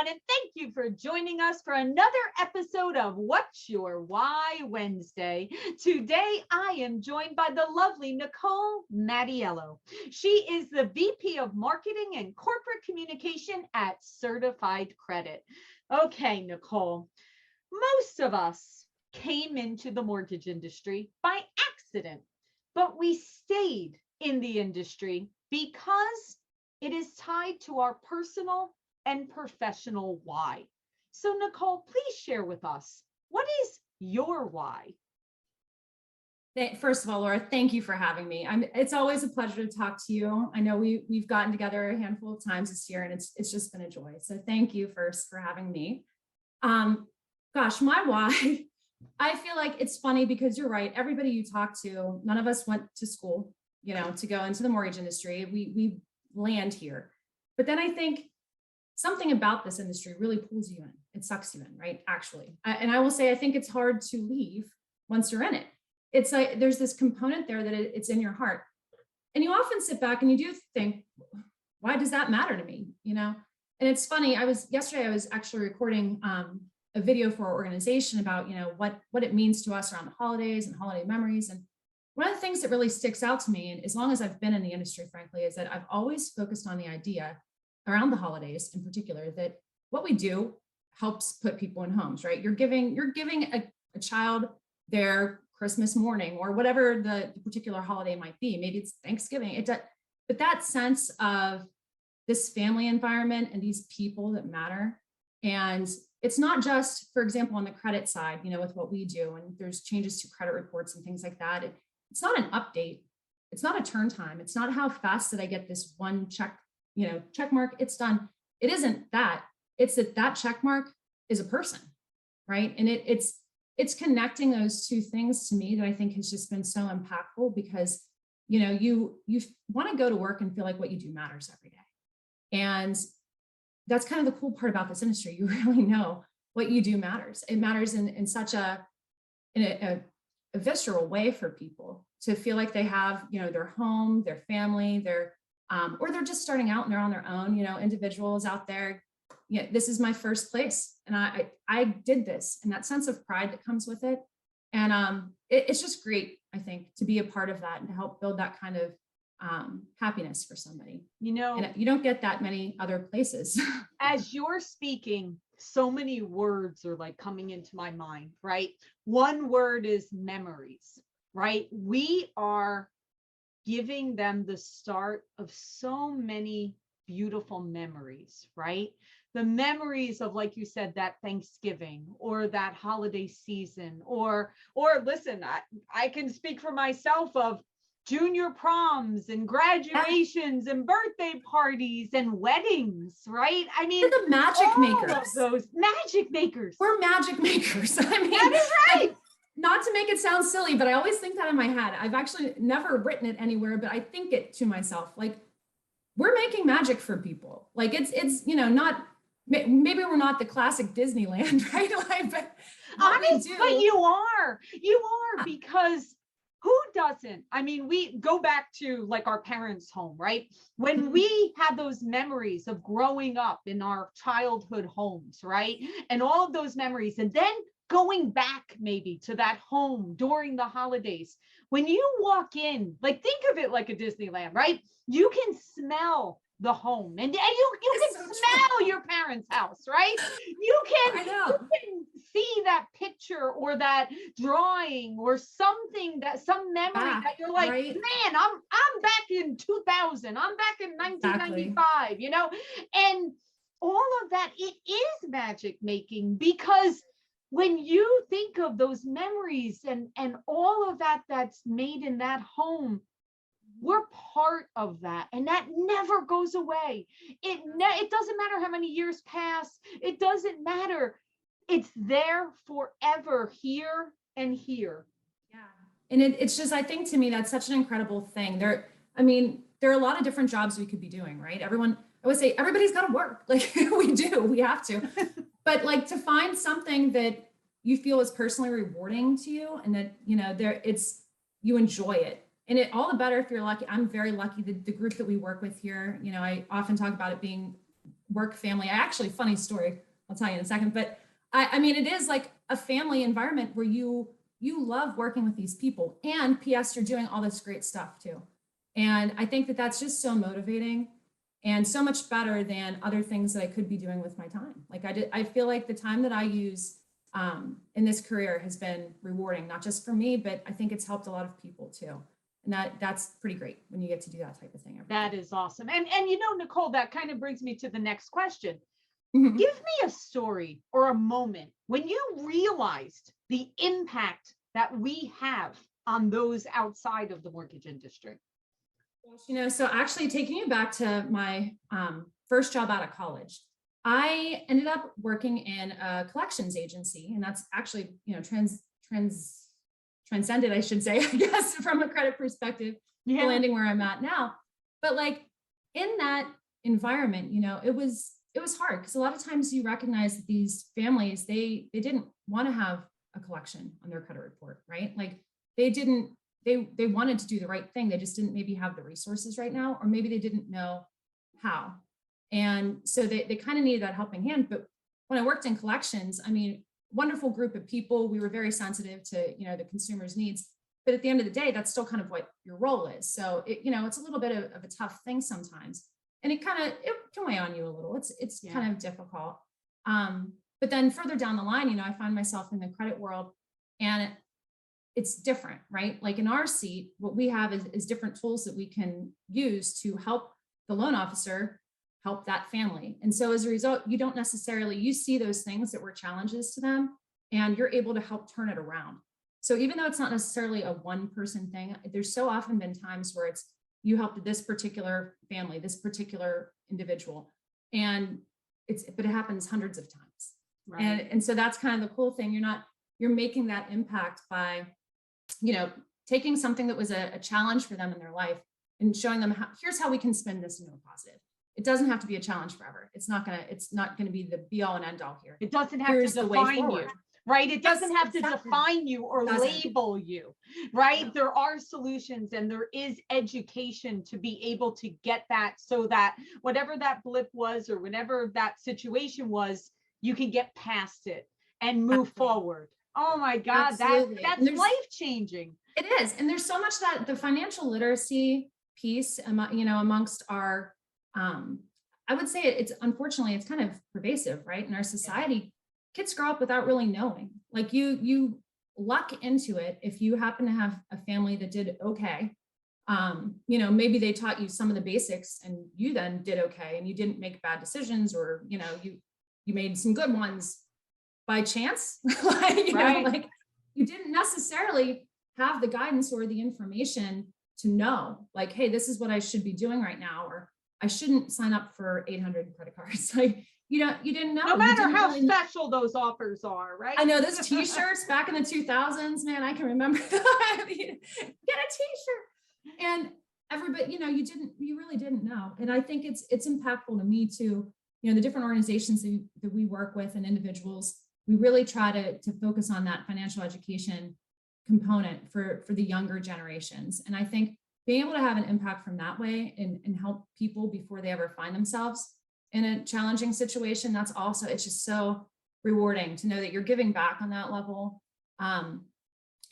everyone, and thank you for joining us for another episode of What's Your Why Wednesday. Today, I am joined by the lovely Nicole Mattiello. She is the VP of Marketing and Corporate Communication at Certified Credit. Okay, Nicole, most of us came into the mortgage industry by accident, but we stayed in the industry because it is tied to our personal and professional why. So, Nicole, please share with us, what is your why? First of all, Laura, thank you for having me. It's always a pleasure to talk to you. I know we've gotten together a handful of times this year, and it's just been a joy. So thank you first for having me. Gosh, my why, I feel like it's funny because you're right. Everybody you talk to, none of us went to school, to go into the mortgage industry. We land here. But then I think something about this industry really pulls you in. It sucks you in, right? Actually. And I will say, I think it's hard to leave once you're in it. It's like, there's this component there that it's in your heart. And you often sit back and you do think, why does that matter to me? And it's funny. Yesterday I was actually recording a video for our organization about, what it means to us around the holidays and holiday memories. And one of the things that really sticks out to me, and as long as I've been in the industry, frankly, is that I've always focused on the idea around the holidays in particular, that what we do helps put people in homes, right? You're giving a child their Christmas morning or whatever the particular holiday might be. Maybe it's Thanksgiving. But that sense of this family environment and these people that matter. And it's not just, for example, on the credit side, with what we do, and there's changes to credit reports and things like that. It's not an update. It's not a turn time. It's not how fast did I get this one check mark, it's done. It isn't that. It's that check mark is a person, right? And it's connecting those two things to me that I think has just been so impactful because, you want to go to work and feel like what you do matters every day. And that's kind of the cool part about this industry. You really know what you do matters. It matters in such a visceral way for people to feel like they have, their home, their family, or they're just starting out and they're on their own, individuals out there. This is my first place. And I did this, and that sense of pride that comes with it. And it's just great, I think, to be a part of that and to help build that kind of happiness for somebody. And you don't get that many other places. As you're speaking, so many words are like coming into my mind, right? One word is memories, right? We are giving them the start of so many beautiful memories, right? The memories of, like you said, that Thanksgiving or that holiday season, or listen, I can speak for myself of junior proms and graduations and birthday parties and weddings, right? I mean, we're the magic makers. Those magic makers. We're magic makers. I mean, that is right. Not to make it sound silly, but I always think that in my head. I've actually never written it anywhere, but I think it to myself, like, we're making magic for people. Like it's not, maybe we're not the classic Disneyland, right? But you are because who doesn't? I mean, we go back to like our parents' home, right? When we have those memories of growing up in our childhood homes, right? And all of those memories, and then going back maybe to that home during the holidays. When you walk in, like, think of it like a Disneyland, right? You can smell the home, and you can smell your parents' house, right? You can see that picture or that drawing or something, some memory that you're like, right? Man, I'm back in 2000, I'm back in 1995, exactly. And all of that, it is magic making, because when you think of those memories and all of that that's made in that home, we're part of that, and that never goes away. It doesn't matter how many years pass. It doesn't matter. It's there forever, here and here. Yeah. And it's just, I think to me, that's such an incredible thing. There are a lot of different jobs we could be doing, right? I would say everybody's got to work. Like we have to. But like, to find something that you feel is personally rewarding to you, and that, you enjoy it. And all the better if you're lucky. I'm very lucky. The group that we work with here, I often talk about it being work family. Actually, funny story, I'll tell you in a second, but I mean, it is like a family environment where you love working with these people, and PS, you're doing all this great stuff too. And I think that that's just so motivating and so much better than other things that I could be doing with my time. Like I feel like the time that I use in this career has been rewarding, not just for me, but I think it's helped a lot of people too. And that's pretty great when you get to do that type of thing. That is awesome. And Nicole, that kind of brings me to the next question. Mhm. Give me a story or a moment when you realized the impact that we have on those outside of the mortgage industry. So actually taking you back to my first job out of college, I ended up working in a collections agency, and that's actually, transcended, I should say, I guess, from a credit perspective, Yeah. landing where I'm at now. But like in that environment, it was hard because a lot of times you recognize that these families, they didn't want to have a collection on their credit report, right? Like they wanted to do the right thing. They just didn't maybe have the resources right now, or maybe they didn't know how. And so they kind of needed that helping hand. But when I worked in collections, I mean, wonderful group of people. We were very sensitive to, the consumer's needs. But at the end of the day, that's still kind of what your role is. So it's a little bit of a tough thing sometimes. And it can weigh on you a little. It's kind of difficult. But then further down the line, I find myself in the credit world, and it's different, right? Like in our seat, what we have is different tools that we can use to help the loan officer help that family. And so as a result, you see those things that were challenges to them, and you're able to help turn it around. So even though it's not necessarily a one person thing, there's so often been times where it's you helped this particular family, this particular individual, and but it happens hundreds of times. Right. And so that's kind of the cool thing. You're making that impact by, taking something that was a challenge for them in their life and showing them here's how we can spin this into a positive. It doesn't have to be a challenge forever. It's not gonna be the be all and end all here. It doesn't have to define you, right? It doesn't have to define you or label you, right? Yeah. There are solutions and there is education to be able to get that, so that whatever that blip was or whatever that situation was, you can get past it and move forward. Oh my God, that's life-changing. It is. And there's so much that the financial literacy piece, amongst our, I would say unfortunately, it's kind of pervasive, right? In our society, kids grow up without really knowing. Like you luck into it if you happen to have a family that did okay. Maybe they taught you some of the basics and you then did okay and you didn't make bad decisions, or, you made some good ones by chance. Like you didn't necessarily have the guidance or the information to know, like, hey, this is what I should be doing right now, or I shouldn't sign up for 800 credit cards. Like, you didn't know. No matter how special those offers are, right? I know those t-shirts back in the 2000s, man, I can remember. Get a t-shirt. And everybody, you really didn't know. And I think it's impactful to me too. The different organizations that we work with and individuals, we really try to focus on that financial education component for the younger generations. And I think being able to have an impact from that way and help people before they ever find themselves in a challenging situation, it's just so rewarding to know that you're giving back on that level. And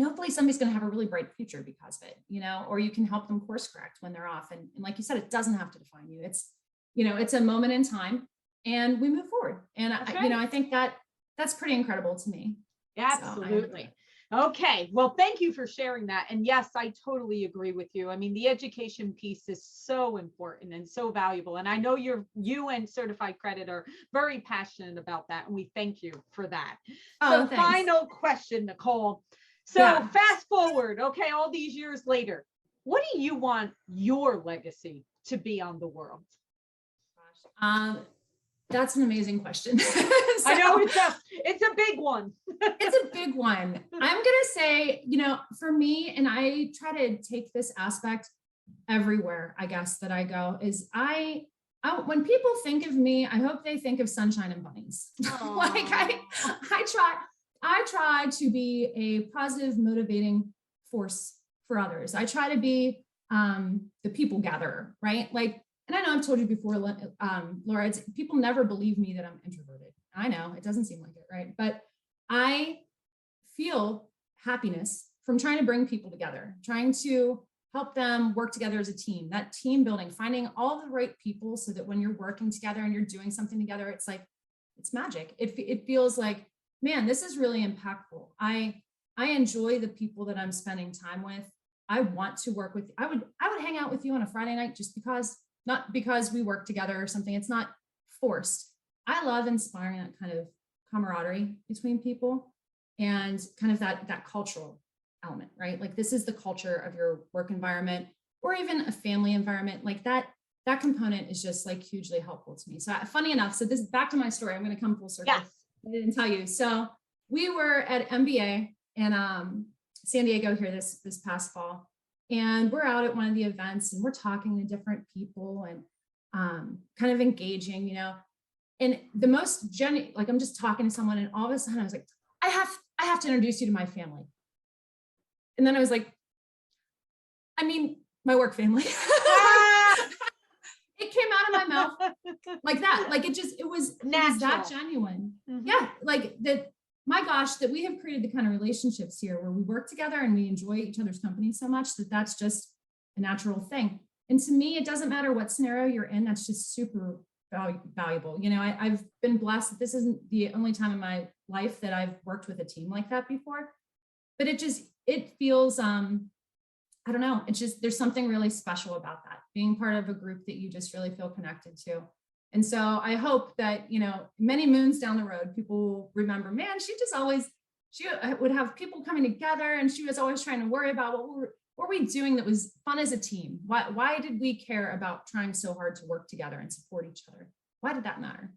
hopefully somebody's going to have a really bright future because of it, or you can help them course correct when they're off. And like you said, it doesn't have to define you. It's a moment in time and we move forward. And I think that's pretty incredible to me. Absolutely. Okay. Well, thank you for sharing that. And yes, I totally agree with you. I mean, the education piece is so important and so valuable. And I know you and Certified Credit are very passionate about that. And we thank you for that. So final question, Nicole. So fast forward, okay, all these years later, what do you want your legacy to be on the world? That's an amazing question. I know it's a big one. It's a big one. I'm going to say, for me, and I try to take this aspect everywhere, I guess, that I go, is I when people think of me, I hope they think of sunshine and bunnies. Like I try to be a positive, motivating force for others. I try to be the people gatherer, right? Like and I know I've told you before, Laura, people never believe me that I'm introverted. I know it doesn't seem like it, right? But I feel happiness from trying to bring people together, trying to help them work together as a team, that team building, finding all the right people so that when you're working together and you're doing something together, it's like, it's magic. It feels like, man, this is really impactful. I enjoy the people that I'm spending time with. I want to work with, I would hang out with you on a Friday night just because, not because we work together or something. It's not forced. I love inspiring that kind of camaraderie between people and kind of that cultural element, right? Like this is the culture of your work environment or even a family environment. Like that component is just like hugely helpful to me. So funny enough, so this is back to my story. I'm going to come full circle. Yes. I didn't tell you. So we were at MBA in San Diego here this past fall, and we're out at one of the events and we're talking to different people and kind of engaging, you know, and the most genuine, like I'm just talking to someone and all of a sudden I was like, I have to introduce you to my family. And then I was like, I mean, my work family. It came out of my mouth like that. Like it was that genuine. Mm-hmm. Yeah. Like that, my gosh, that we have created the kind of relationships here where we work together and we enjoy each other's company so much that that's just a natural thing. And to me, it doesn't matter what scenario you're in. That's just super valuable. You know, I've been blessed that this isn't the only time in my life that I've worked with a team like that before, but it feels, I don't know, it's just, there's something really special about that, being part of a group that you just really feel connected to. And so I hope that, you know, many moons down the road, people will remember, man, she would have people coming together and she was always trying to worry about what were we doing that was fun as a team? Why did we care about trying so hard to work together and support each other? Why did that matter?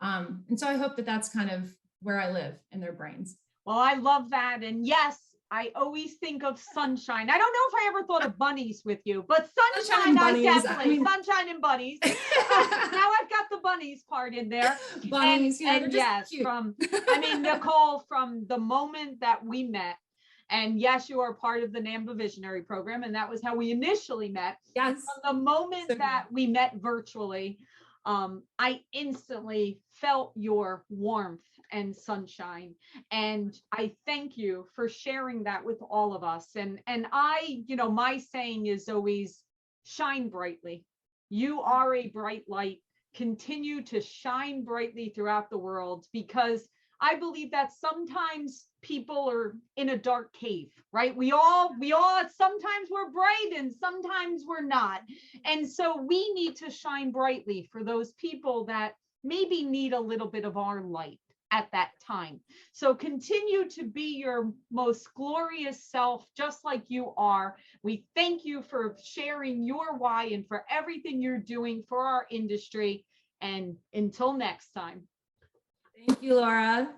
And so I hope that that's kind of where I live in their brains. Well, I love that. And yes, I always think of sunshine. I don't know if I ever thought of bunnies with you, but sunshine, sunshine and bunnies. Now I've got the bunnies part in there. Bunnies, and yes, cute. Nicole, from the moment that we met, and yes, you are part of the NAMBA Visionary Program, and that was how we initially met. Yes. From the moment that we met virtually, I instantly felt your warmth and sunshine. And I thank you for sharing that with all of us. And I, you know, my saying is always shine brightly. You are a bright light. Continue to shine brightly throughout the world, because I believe that sometimes people are in a dark cave, right? We all, sometimes we're bright and sometimes we're not. And so we need to shine brightly for those people that maybe need a little bit of our light at that time. So continue to be your most glorious self, just like you are. We thank you for sharing your why and for everything you're doing for our industry. And until next time. Thank you, Laura.